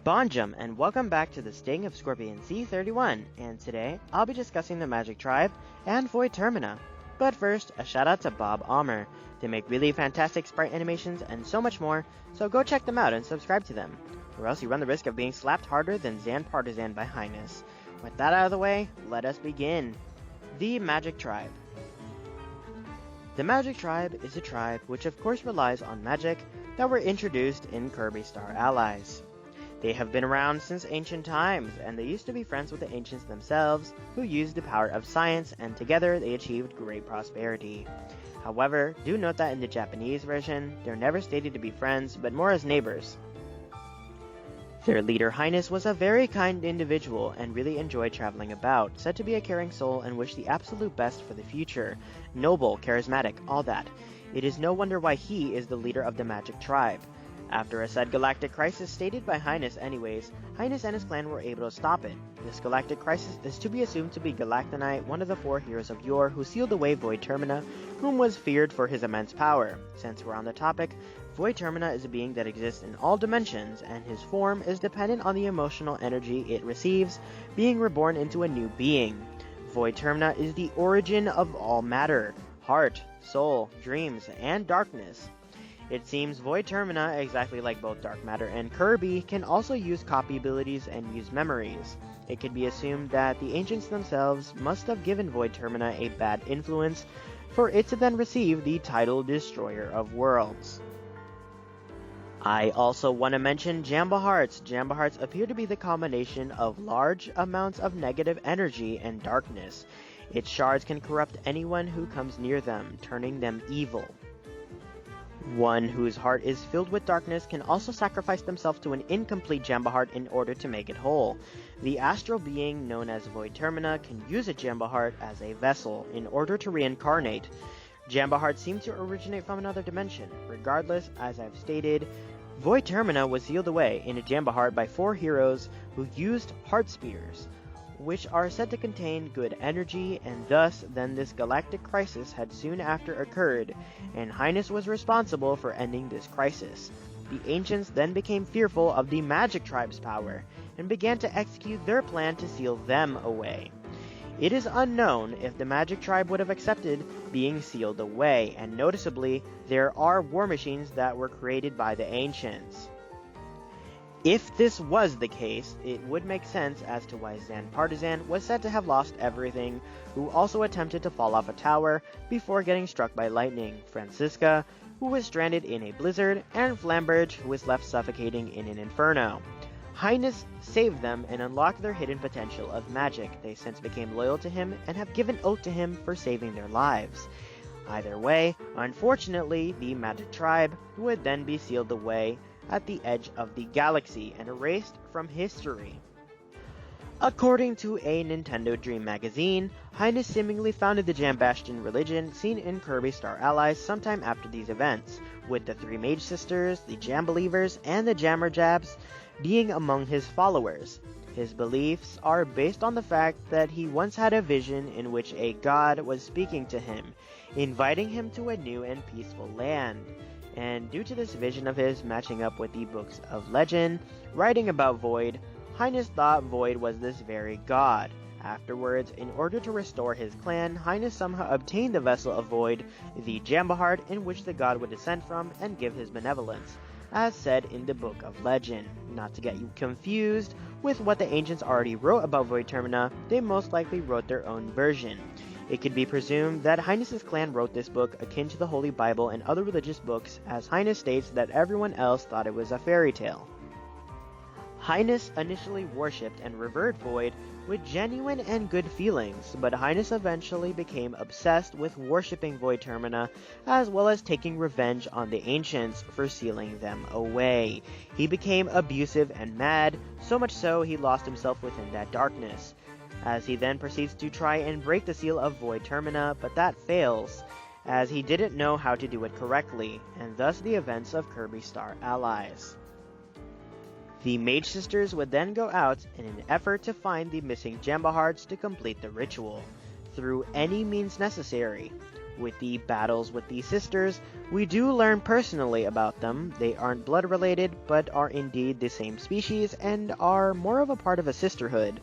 Bonjum, and welcome back to the Sting of Scorpion C31, and today I'll be discussing the Magic Tribe and Void Termina. But first, a shout out to Bob Almer. They make really fantastic sprite animations and so much more, so go check them out and subscribe to them, or else you run the risk of being slapped harder than Zan Partisan by Hyness. With that out of the way, let us begin. The Magic Tribe. The Magic Tribe is a tribe which of course relies on magic that were introduced in Kirby Star Allies. They have been around since ancient times, and they used to be friends with the ancients themselves, who used the power of science, and together they achieved great prosperity. However, do note that in the Japanese version, they're never stated to be friends, but more as neighbors. Their leader Hyness was a very kind individual and really enjoyed traveling about, said to be a caring soul and wished the absolute best for the future. Noble, charismatic, all that. It is no wonder why he is the leader of the Magic Tribe. After a said galactic crisis stated by Hyness anyways, Hyness and his clan were able to stop it. This galactic crisis is to be assumed to be Galactonite, one of the four heroes of yore who sealed away Void Termina, whom was feared for his immense power. Since we're on the topic, Void Termina is a being that exists in all dimensions, and his form is dependent on the emotional energy it receives, being reborn into a new being. Void Termina is the origin of all matter, heart, soul, dreams, and darkness. It seems Void Termina, exactly like both Dark Matter and Kirby, can also use copy abilities and use memories. It can be assumed that the ancients themselves must have given Void Termina a bad influence for it to then receive the title Destroyer of Worlds. I also want to mention Jamba Hearts. Jamba Hearts appear to be the combination of large amounts of negative energy and darkness. Its shards can corrupt anyone who comes near them, turning them evil. One whose heart is filled with darkness can also sacrifice themselves to an incomplete Jamba Heart in order to make it whole. The astral being known as Void Termina can use a Jamba Heart as a vessel in order to reincarnate. Jamba Hearts seem to originate from another dimension. Regardless, as I've stated, Void Termina was sealed away in a Jamba Heart by four heroes who used Heart Spears, which are said to contain good energy, and thus then this galactic crisis had soon after occurred, and Hyness was responsible for ending this crisis. The ancients then became fearful of the Magic Tribe's power, and began to execute their plan to seal them away. It is unknown if the Magic Tribe would have accepted being sealed away, and noticeably, there are war machines that were created by the ancients. If this was the case, it would make sense as to why Zan Partisan was said to have lost everything, who also attempted to fall off a tower before getting struck by lightning, Francisca, who was stranded in a blizzard, and Flamberge, who was left suffocating in an inferno. Hyness saved them and unlocked their hidden potential of magic. They since became loyal to him and have given oath to him for saving their lives. Either way, unfortunately, the Magic Tribe would then be sealed away at the edge of the galaxy and erased from history. According to a Nintendo Dream magazine, Hyness seemingly founded the Jambastion religion seen in Kirby Star Allies sometime after these events, with the three Mage Sisters, the Jambelievers, and the Jammerjabs being among his followers. His beliefs are based on the fact that he once had a vision in which a god was speaking to him, inviting him to a new and peaceful land. And due to this vision of his matching up with the books of legend, writing about Void, Hyness thought Void was this very god. Afterwards, in order to restore his clan, Hyness somehow obtained the vessel of Void, the Jamba Heart, in which the god would descend from and give his benevolence, as said in the book of legend. Not to get you confused with what the ancients already wrote about Void Termina, they most likely wrote their own version. It could be presumed that Hyness' clan wrote this book akin to the Holy Bible and other religious books, as Hyness states that everyone else thought it was a fairy tale. Hyness initially worshipped and revered Void with genuine and good feelings, but Hyness eventually became obsessed with worshipping Void Termina, as well as taking revenge on the ancients for sealing them away. He became abusive and mad, so much so he lost himself within that darkness, as he then proceeds to try and break the seal of Void Termina, but that fails, as he didn't know how to do it correctly, and thus the events of Kirby Star Allies. The Mage Sisters would then go out in an effort to find the missing Jamba Hearts to complete the ritual, through any means necessary. With the battles with the sisters, we do learn personally about them. They aren't blood related, but are indeed the same species and are more of a part of a sisterhood.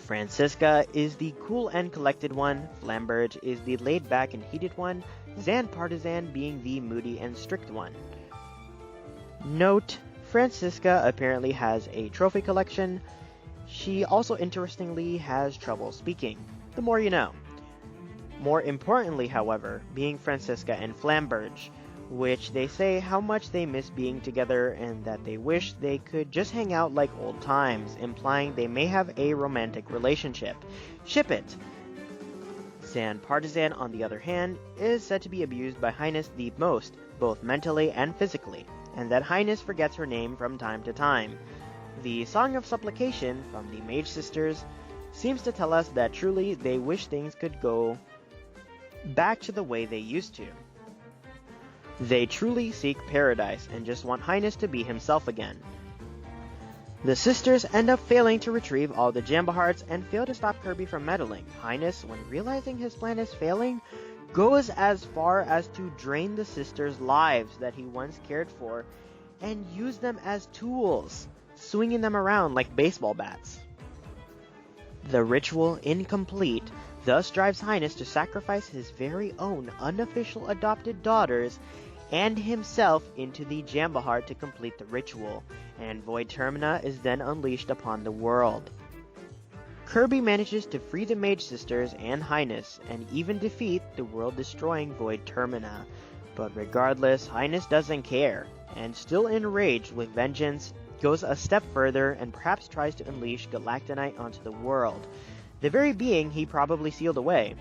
Franziska is the cool and collected one, Flamberge is the laid back and heated one, Zan Partisan being the moody and strict one. Note, Franziska apparently has a trophy collection. She also interestingly has trouble speaking. The more you know. More importantly, however, being Franziska and Flamberge, which they say how much they miss being together and that they wish they could just hang out like old times, implying they may have a romantic relationship. Ship it! Zan Partisan, on the other hand, is said to be abused by Hyness the most, both mentally and physically, and that Hyness forgets her name from time to time. The Song of Supplication from the Mage sisters seems to tell us that truly they wish things could go back to the way they used to. They truly seek paradise and just want Hyness to be himself again. The sisters end up failing to retrieve all the Jamba Hearts and fail to stop Kirby from meddling. Hyness, when realizing his plan is failing, goes as far as to drain the sisters' lives that he once cared for and use them as tools, swinging them around like baseball bats. The ritual incomplete thus drives Hyness to sacrifice his very own unofficial adopted daughters and himself into the Jamba Heart to complete the ritual, and Void Termina is then unleashed upon the world. Kirby manages to free the Mage sisters and Hyness, and even defeat the world-destroying Void Termina. But regardless, Hyness doesn't care, and still enraged with vengeance, goes a step further and perhaps tries to unleash Galactonite onto the world, the very being he probably sealed away.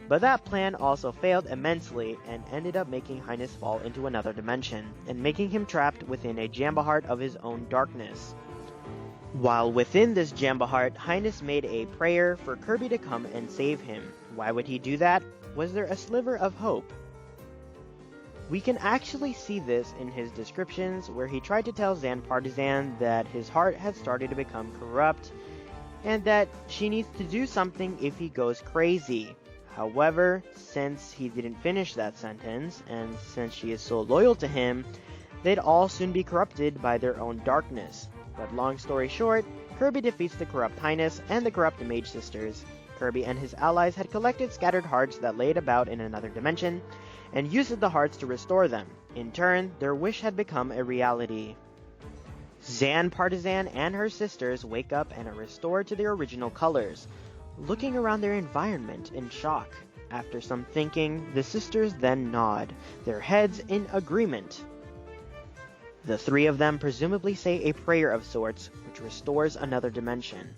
But that plan also failed immensely and ended up making Hyness fall into another dimension, and making him trapped within a Jamba Heart of his own darkness. While within this Jamba Heart, Hyness made a prayer for Kirby to come and save him. Why would he do that? Was there a sliver of hope? We can actually see this in his descriptions, where he tried to tell Zan Partisan that his heart had started to become corrupt, and that she needs to do something if he goes crazy. However, since he didn't finish that sentence, and since she is so loyal to him, they'd all soon be corrupted by their own darkness. But long story short, Kirby defeats the corrupt Hyness and the corrupt Mage sisters. Kirby and his allies had collected scattered hearts that laid about in another dimension, and used the hearts to restore them. In turn, their wish had become a reality. Zan Partisan and her sisters wake up and are restored to their original colors, looking around their environment in shock. After some thinking, the sisters then nod, their heads in agreement. The three of them presumably say a prayer of sorts, which restores another dimension.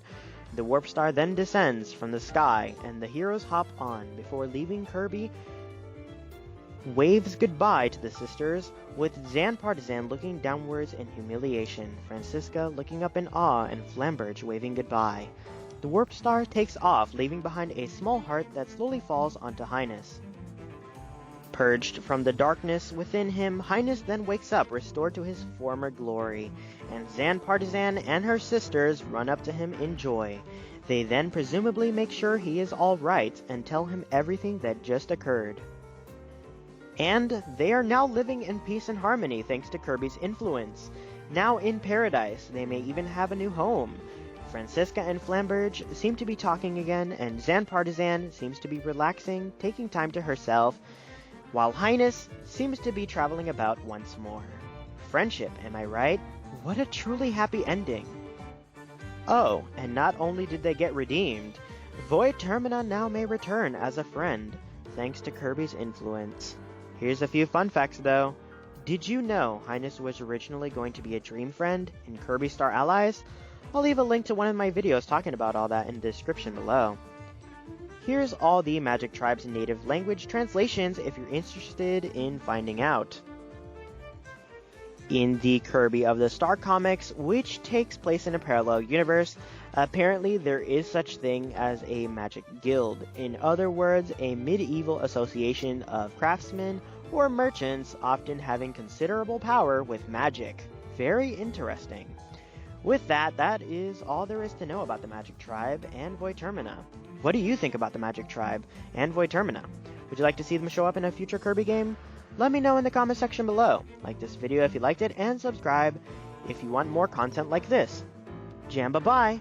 The Warp Star then descends from the sky, and the heroes hop on before leaving. Kirby waves goodbye to the sisters, with Zan Partisan looking downwards in humiliation, Franziska looking up in awe, and Flamberge waving goodbye. The Warp Star takes off, leaving behind a small heart that slowly falls onto Hyness. Purged from the darkness within him, Hyness then wakes up, restored to his former glory, and Zan Partisan and her sisters run up to him in joy. They then presumably make sure he is alright and tell him everything that just occurred. And they are now living in peace and harmony thanks to Kirby's influence. Now in paradise, they may even have a new home. Franziska and Flamberge seem to be talking again, and Zan Partisan seems to be relaxing, taking time to herself, while Hyness seems to be traveling about once more. Friendship, am I right? What a truly happy ending. Oh, and not only did they get redeemed, Void Termina now may return as a friend, thanks to Kirby's influence. Here's a few fun facts though. Did you know Hyness was originally going to be a dream friend in Kirby Star Allies? I'll leave a link to one of my videos talking about all that in the description below. Here's all the Magic Tribe's native language translations if you're interested in finding out. In the Kirby of the Star comics, which takes place in a parallel universe, apparently there is such thing as a magic guild. In other words, a medieval association of craftsmen or merchants, often having considerable power with magic. Very interesting. With that, that is all there is to know about the Magic Tribe and Void Termina. What do you think about the Magic Tribe and Void Termina? Would you like to see them show up in a future Kirby game? Let me know in the comment section below. Like this video if you liked it, and subscribe if you want more content like this. Jam, bye-bye!